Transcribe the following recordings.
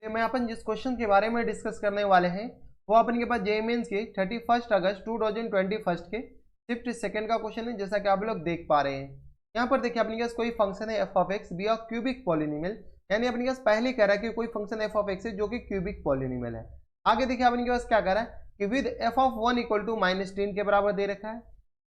मैं अपन जिस क्वेश्चन के बारे में डिस्कस करने वाले हैं वो अपन के पास जेईई मेंस के 31 अगस्त 2021 के शिफ्ट सेकंड का क्वेश्चन है, जैसा कि आप लोग देख पा रहे हैं। यहाँ पर देखिए अपने पास कोई फंक्शन है F of X be of cubic polynomial, यानी अपने पास पहले कह रहा है कि कोई फंक्शन एफ ऑफ एक्स है जो कि क्यूबिक पॉलिनोमियल है। आगे देखिए अपने पास क्या कह रहा है कि with F of 1 equal to -10 के बराबर दे रखा है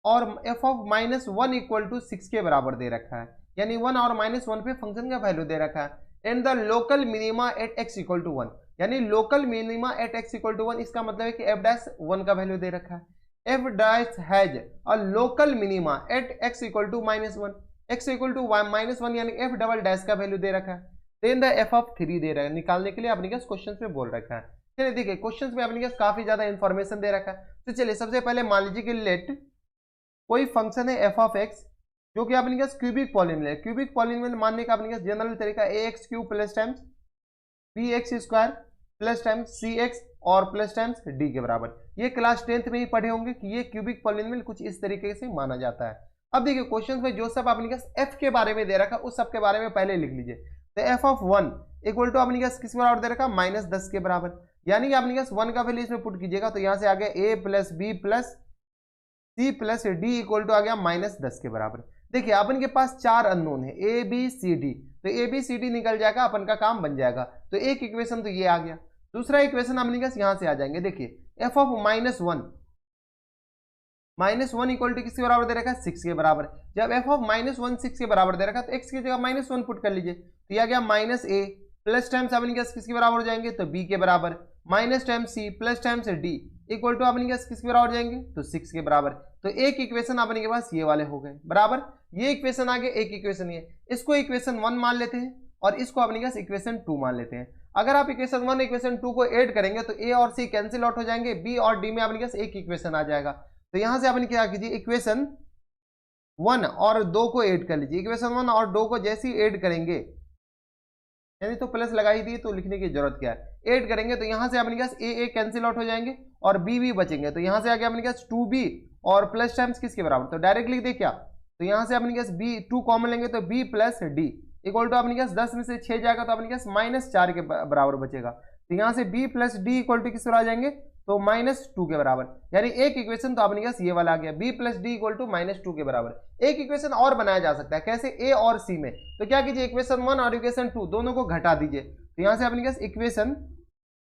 और एफ ऑफ -1 इक्वल टू 6 के बराबर दे रखा है, यानी 1 और -1 पे फंक्शन का वैल्यू दे रखा है। And the local minima at X equal to 1, यानी local minima at X equal to 1, इसका मतलब है कि एफ डैश 1 का वैल्यू दे रखा है। F dash has a local minima at X equal to -1, X equal to -1 यानी एफ डबल डैश का वैल्यू दे रखा है। देन द एफ ऑफ 3 दे रहा है, निकालने के लिए अपने पास क्वेश्चन में बोल रखा है। चलिए देखिए क्वेश्चन में अपने पास काफी ज्यादा इंफॉर्मेशन दे रखा है। तो चलिए सबसे पहले मान लीजिए कि लेट कोई फंक्शन है एफ ऑफ एक्स जो कि अपने पास क्यूबिक पॉलिनोमियल है। क्यूबिक पॉलिनोमियल मानने का अपने पास जनरल तरीका a x cube plus times b x square plus times c x और प्लस टाइम्स डी के बराबर। ये क्लास 10th में ही पढ़े होंगे कि ये क्यूबिक पॉलिनोमियल कुछ इस तरीके से माना जाता है। अब देखिए क्वेश्चन में जो सब अपने पास एफ के बारे में दे रखा उस सब के बारे में पहले लिख लीजिए। तो एफ ऑफ 1 इक्वल टू अपने पास किस बराबर दे रखा -10 के बराबर, यानी कि अपने पास 1 का वैल्यू इसमें पुट कीजिएगा तो यहाँ से आ गया a plus b plus c plus D equal to आ गया -10 के बराबर। देखिए अपन के पास 4 अननोन है ए बी सी डी, तो ए बी सी डी निकल जाएगा, अपन का काम बन जाएगा। तो एक इक्वेशन तो ये आ गया। दूसरा इक्वेशन अपने पास यहाँ से आ जाएंगे। देखिए एफ ऑफ -1 इक्वल टू किसके बराबर दे रखा है 6 के बराबर। जब एफ ऑफ -1 6 के बराबर दे रखा है तो एक्स की जगह -1 पुट कर लीजिए, तो यह आ गया -a प्लस टाइम्स अपने पास किसके बराबर हो जाएंगे तो b के बराबर, minus times c plus times d equal to अपने पास किसके बराबर हो जाएंगे तो 6 के बराबर। तो एक इक्वेशन अपने के पास ये वाले हो गए बराबर। ये इक्वेशन आगे एक इक्वेशन ये, इसको इक्वेशन 1 मान लेते हैं और इसको अपने पास इक्वेशन 2 मान लेते हैं। अगर आप इक्वेशन 1 इक्वेशन 2 को ऐड करेंगे तो a और c कैंसिल आउट हो जाएंगे, b और d में अपने पास एक इक्वेशन आ जाएगा। तो यहां से अपने क्या कीजिए इक्वेशन 1 और 2 को ऐड कर लीजिए। इक्वेशन 1 और 2 को जैसे ही ऐड करेंगे, यानी तो प्लस लगाई दी तो लिखने की जरूरत क्या है, ऐड करेंगे तो यहां से अपने पास ए कैंसिल आउट हो जाएंगे और बी भी बचेंगे। तो यहां से आ गया अपने पास 2b और प्लस टाइम्स किसके बराबर, तो डायरेक्ट लिख दे क्या, तो यहां से अपने पास b 2 कॉमन लेंगे तो b plus D equal to अपने पास 10 में से 6 जाएगा तो अपने पास -4 के बराबर बचेगा। तो यहां से b plus D equal to किस आ जाएंगे तो -2 के बराबर, यानी एक इक्वेशन तो अपने पास ये वाला आ गया b plus D equal to -2 के बराबर। एक इक्वेशन और बनाया जा सकता है, कैसे a और c में, तो क्या कीजिए इक्वेशन 1 और इक्वेशन 2 दोनों को घटा दीजिए। तो यहां से अपने पास equation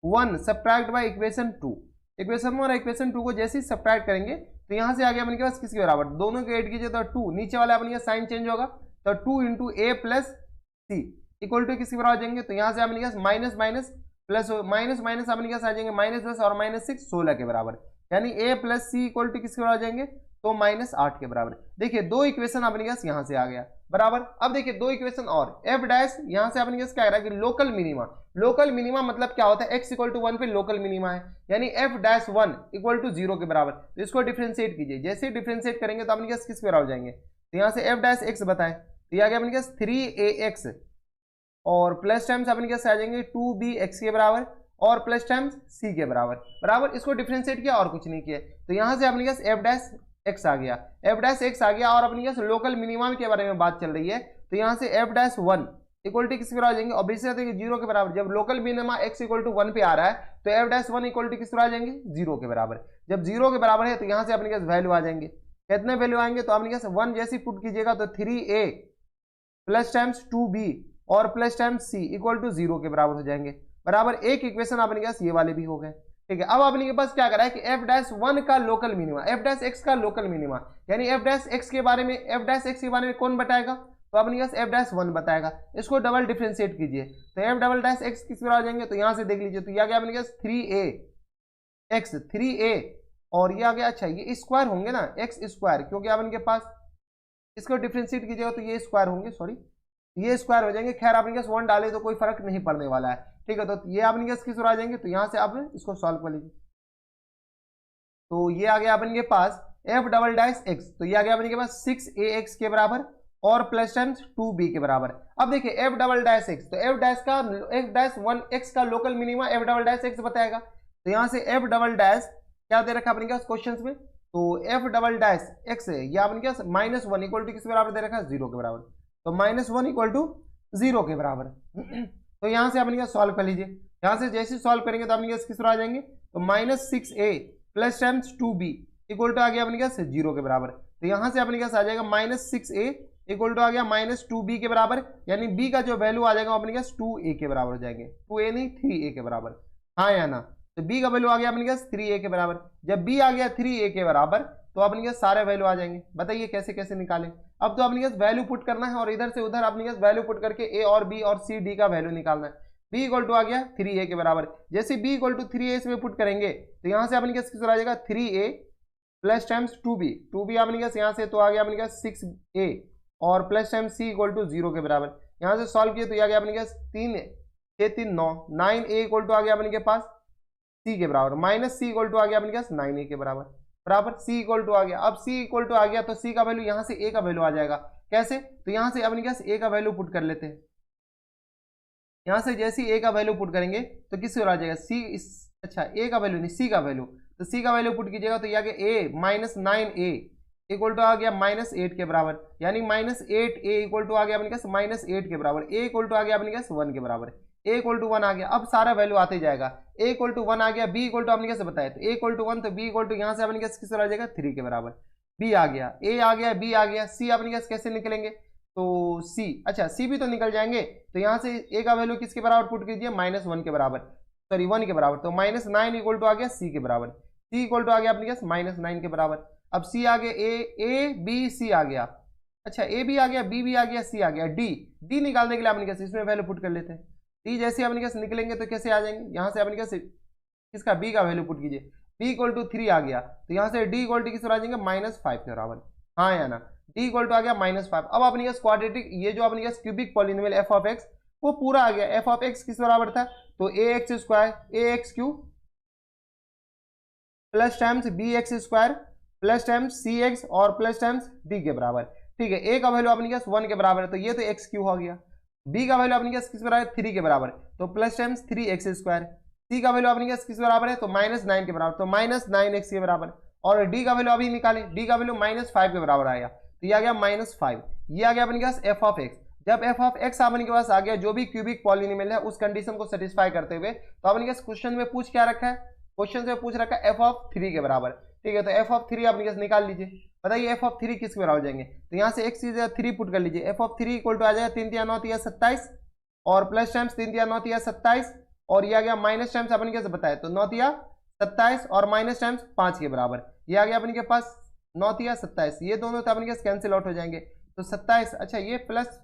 1 subtract by equation 2, equation 1 और इक्वेशन 2 को जैसे ही सब्ट्रैक्ट करेंगे तो यहां से आ गया अपने पास किसके बराबर, दोनों को ऐड कीजिए तो 2, नीचे वाला अपने पास साइन चेंज होगा तो 2 into a plus C equal to किसके बराबर जाएंगे, तो यहां से अपने पास minus minus plus minus minus अपने पास आ जाएंगे -10 और -6 16 के बराबर, यानी a plus C equal to किसके बराबर जाएंगे तो -8 के बराबर। देखिए दो इक्वेशन अपने पास यहां से आ गया बराबर। अब देखिए दो इक्वेशन और एफ डैश, यहां से अपने पास क्या आ रहा है कि लोकल मिनिमा, लोकल मिनिमा मतलब क्या होता है x इक्वल टू 1 पे लोकल मिनिमा है, यानी एफ डैश 1 इक्वल टू 0 के बराबर। तो इसको डिफ्रेंशिएट कीजिए, जैसे ही डिफ्रेंशिएट करेंगे तो अपने पास किस बराबर जाएंगे, तो यहां से एफ डैश x बताएं तो यह आ गया अपने पास 3ax और प्लस टाइम्स अपने पास आ जाएंगे 2bx के बराबर और प्लस टाइम्स c के बराबर बराबर। इसको डिफरेंशिएट किया और कुछ नहीं किया, तो यहां से अपने पास एफ डैश एक्स आ गया, एफ डैश एक्स आ गया। और अपने पास लोकल मिनिमम के बारे में बात चल रही है तो यहां से एफ डैश 1 इक्वल टू किसके बराबर जाएंगे, ऑब्वियसली देखिए 0 के बराबर। जब local minima x equal to 1 पे आ रहा है तो एफ डैश 1 इक्वल टू किस बराबर जाएंगे 0 के बराबर। जब 0 के बराबर है तो यहां से अपने पास वैल्यू आ जाएंगे, कितने वैल्यू आएंगे तो अपने पास 1 जैसे पुट कीजिएगा तो 3a प्लस टाइम्स 2b और plus times c equal to 0 के बराबर हो जाएंगे बराबर। एक इक्वेशन अपने पास ये वाले भी हो गए, ठीक है। अब अपने के पास क्या करा है कि एफ डैश 1 का local minima, F dash x का लोकल मिनिमा, यानी एफ डैश एक्स के बारे में, एफ डैश एक्स के बारे में कौन बताएगा, तो अपने पास एफ डैश 1 बताएगा। इसको डबल डिफरेंशिएट कीजिए तो एफ डबल डैश एक्स किस बराबर जाएंगे, तो यहां से देख लीजिए तो यह आ गया अपने पास 3a x 3a और ये आ गया, अच्छा ये स्क्वायर होंगे ना एक्स स्क्वायर, क्योंकि अब इनके पास इसको डिफरेंशिएट कीजिएगा तो ये स्क्वायर होंगे, सॉरी ये स्क्वायर हो जाएंगे। खैर अपने पास 1 डाले तो कोई फर्क नहीं पड़ने वाला है, ठीक है। तो ये अपने पास किस आ जाएंगे, तो यहां से आप इसको सॉल्व कर लीजिए तो ये आ गया अपन के पास एफ डबल डैश एक्स, तो ये आ गया अपन के पास 6ax के बराबर और प्लस टाइम्स 2b के बराबर। अब देखिए एफ डबल डैश एक्स, तो एफ डैश 1 x का local minima F double dash x बताएगा। तो यहां से एफ डबल डैश क्या दे रखा अपने पास क्वेश्चन में, तो एफ डबल डैश एक्स है या अपने पास -1 इक्वल टू किस बराबर दे रखा है 0 के बराबर, तो -1 इक्वल टू 0 के बराबर। तो यहाँ से अपने क्या सॉल्व कर लीजिए। यहाँ से जैसे सॉल्व करेंगे तो अपने क्या किस तरह आ जाएंगे, तो -6a plus times 2b equal to आ गया अपने क्या 0 के बराबर। तो यहाँ से अपने क्या आ जाएगा -6a इक्वल टू आ गया -2b के बराबर, यानी b का जो वैल्यू आ जाएगा अपने क्या 2a के बराबर हो जाएंगे, 2a नहीं 3a के बराबर, हाँ या ना। तो b का वैल्यू आ गया अपने क्या 3a के बराबर। जब b आ गया 3a के बराबर तो अपने क्या सारे वैल्यू आ जाएंगे। बताइए कैसे कैसे निकालें। अब तो अपने क्या वैल्यू पुट करना है और इधर से उधर अपने क्या वैल्यू पुट करके a और b और c d का वैल्यू निकालना है। b इक्वल टू आ गया 3a के बराबर। जैसे b इक्वल टू 3a इसमें पुट करेंगे तो यहाँ से अपने क्या आ जाएगा 3a प्लस टाइम्स 2b अपने क्या यहाँ से तो आ गया अपने क्या 6a और plus times c equal to 0 के बराबर। यहाँ से सॉल्व किए तो यह आ गया अपने क्या 3 9a इक्वल टू आ गया अपने के पास c के बराबर, माइनस c इक्वल टू आ गया अपने क्या 9a के बराबर बराबर c इक्वल टू आ गया। अब c इक्वल टू आ गया तो c का वैल्यू यहाँ से a का वैल्यू आ जाएगा। कैसे, तो यहाँ से अपने क्या a का वैल्यू पुट कर लेते हैं। यहाँ से जैसे a का वैल्यू पुट करेंगे तो किससे आ जाएगा अच्छा a का वैल्यू नहीं c का वैल्यू, तो c का वैल्यू पुट कीजिएगा तो यह आ गया a -9a इक्वल टू आ गया -8 के बराबर, यानी -8a इक्वल टू आ गया अपने क्या -8 के बराबर। a इक्वल टू आ गया अपने क्या 1 के बराबर, a इक्वल टू 1 आ गया। अब सारा वैल्यू आते जाएगा, a इक्वल टू 1 आ गया, b इक्वल टू आपने कैसे बताया, तो a इक्वल टू 1 तो b इक्वल टू यहाँ से अपने किस तरह आ जाएगा 3 के बराबर। b आ गया, a आ गया, b आ गया, c अपने कैसे निकलेंगे, तो c अच्छा c भी तो निकल जाएंगे। तो यहाँ से a का वैल्यू किसके बराबर पुट कीजिए -1 के बराबर, सॉरी 1 के बराबर, तो -9 इक्वल टू आ गया c के बराबर, c इक्वल टू आ गया अपने -9 के बराबर। अब c आ गया a b c आ गया, अच्छा a भी आ गया, b भी आ गया, c आ गया, d निकालने के लिए अपने कैसे इसमें वैल्यू पुट कर लेते हैं। d जैसे अपने कैसे निकलेंगे तो कैसे आ जाएंगे, यहाँ से अपने कैसे किसका b का वैल्यू पुट कीजिए, b इक्वल टू 3 आ गया तो यहाँ से d इक्वल टू किस तरह आ जाएंगे -5 के बराबर, हाँ या ना। d इक्वल टू आ गया -5। अब अपने कैसे क्वाड्रेटिक ये जो अपने कैसे cubic polynomial f of x वो पूरा आ गया। f ऑफ x किस बराबर था, तो ax² plus times bx² plus times cx और प्लस टाइम्स d के बराबर। ठीक है, a का वैल्यू अपने क्या 1 के बराबर है तो ये तो x³ हो गया, b का वैल्यू अपने क्या किस बराबर है 3 के बराबर तो प्लस टाइम्स 3x², c का वैल्यू अपने क्या किस बराबर है तो -9 के बराबर तो -9x के बराबर, और d का वैल्यू अभी निकालें, d का वैल्यू -5 के बराबर आया तो ये आ गया -5। ये आ गया अपने पास f ऑफ x। जब f ऑफ x अपने के पास आ गया जो भी क्यूबिक पॉलिनोमियल है उस कंडीशन को सेटिस्फाई करते हुए, तो अपने पास क्वेश्चन में पूछ क्या रखा है, क्वेश्चन से पूछ रखा है f ऑफ 3 के बराबर। ठीक है, तो f ऑफ 3 अपने पास निकाल लीजिए। बताइए f ऑफ 3 किसके बराबर जाएंगे, तो यहाँ से x की जगह 3 पुट कर लीजिए। f ऑफ 3 इक्वल टू आ जाएगा 3 × 9 = 27 और प्लस टाइम्स 3 × 9 = 27 और ये आ गया माइनस टाइम्स अपने कैसे बताया तो 9 × 27 और माइनस टाइम्स 5 के बराबर। ये आ गया अपने के पास 9 × 27, ये दोनों तो अपने के कैंसिल आउट हो जाएंगे तो 27, अच्छा ये प्लस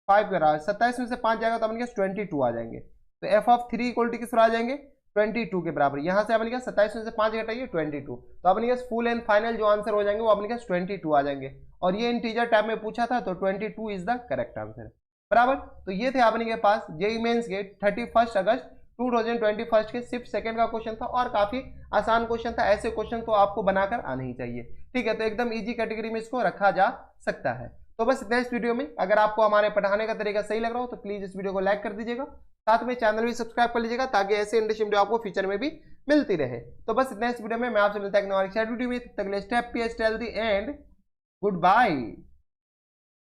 5 के बराबर, 27 में से 5 जाएगा तो अपने के 22 आ जाएंगे। तो f ऑफ 3 इक्वल टू किस आ जाएंगे 22 के बराबर। यहाँ से अपने 27 में से 5 घटाइए 22, तो अपने के फुल एंड फाइनल जो आंसर हो जाएंगे वो अपने के 22 आ जाएंगे। और ये इंटीजर टाइप में पूछा था तो 22 इज द करेक्ट आंसर बराबर। तो ये थे अपने के पास जेईई मेंस के 31 अगस्त 2021 के शिफ्ट सेकंड का क्वेश्चन था और काफी आसान क्वेश्चन था। ऐसे क्वेश्चन तो आपको बनाकर आने ही चाहिए। ठीक है, तो एकदम इजी कैटेगरी में इसको रखा जा सकता है। तो बस नेक्स्ट वीडियो में अगर आपको हमारे पढ़ाने का तरीका सही लग रहा हो तो प्लीज इस वीडियो को लाइक कर दीजिएगा, साथ में चैनल भी सब्सक्राइब कर लीजिएगा ताकि ऐसे इंटरेस्टिंग वीडियो आपको फ्यूचर में भी मिलती रहे। तो बस नेक्स्ट वीडियो में मैं आपसे मिलता है वीडियो में, तब तक stay healthy and good bye.